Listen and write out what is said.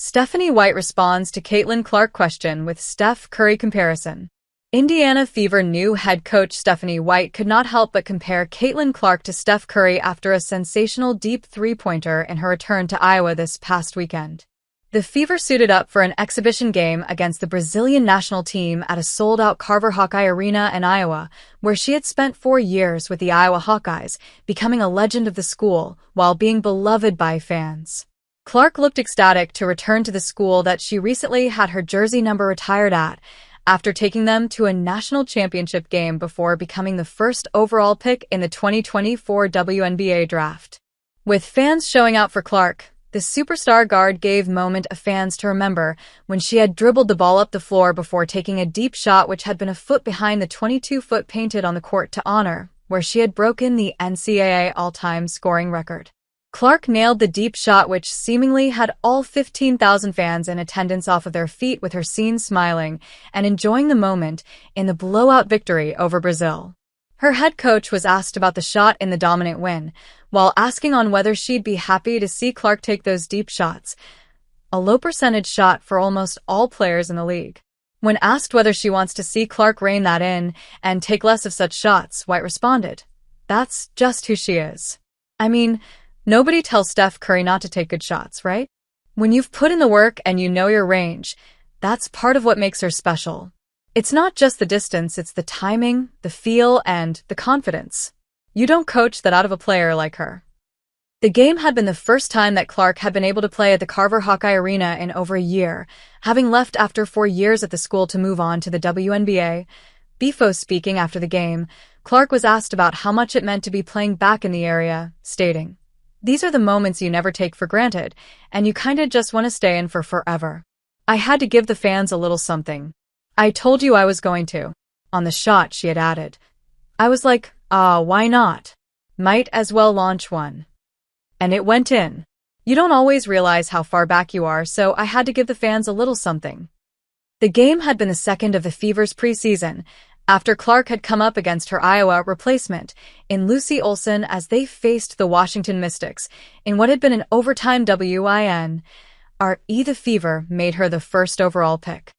Stephanie White responds to Caitlin Clark question with Steph Curry comparison. Indiana Fever new head coach Stephanie White could not help but compare Caitlin Clark to Steph Curry after a sensational deep three-pointer in her return to Iowa this past weekend. The Fever suited up for an exhibition game against the Brazilian national team at a sold-out Carver Hawkeye Arena in Iowa, where she had spent 4 years with the Iowa Hawkeyes, becoming a legend of the school while being beloved by fans. Clark looked ecstatic to return to the school that she recently had her jersey number retired at, after taking them to a national championship game before becoming the first overall pick in the 2024 WNBA draft. With fans showing out for Clark, the superstar guard gave moment of fans to remember when she had dribbled the ball up the floor before taking a deep shot which had been a foot behind the 22-foot painted on the court to honor, where she had broken the NCAA all-time scoring record. Clark nailed the deep shot which seemingly had all 15,000 fans in attendance off of their feet, with her seen smiling and enjoying the moment in the blowout victory over Brazil. Her head coach was asked about the shot in the dominant win, while asking on whether she'd be happy to see Clark take those deep shots, a low percentage shot for almost all players in the league. When asked whether she wants to see Clark rein that in and take less of such shots, White responded, "That's just who she is. I mean, nobody tells Steph Curry not to take good shots, right? When you've put in the work and you know your range, that's part of what makes her special. It's not just the distance, it's the timing, the feel, and the confidence. You don't coach that out of a player like her." The game had been the first time that Clark had been able to play at the Carver Hawkeye Arena in over a year, having left after 4 years at the school to move on to the WNBA. Before speaking after the game, Clark was asked about how much it meant to be playing back in the area, stating, "These are the moments you never take for granted, and you kinda just want to stay in for forever. I had to give the fans a little something. I told you I was going to." On the shot, she had added, "I was like, why not? Might as well launch one. And it went in. You don't always realize how far back you are, so I had to give the fans a little something." The game had been the second of the Fever's preseason, after Clark had come up against her Iowa replacement in Lucy Olson as they faced the Washington Mystics in what had been an overtime win. The Fever made her the first overall pick.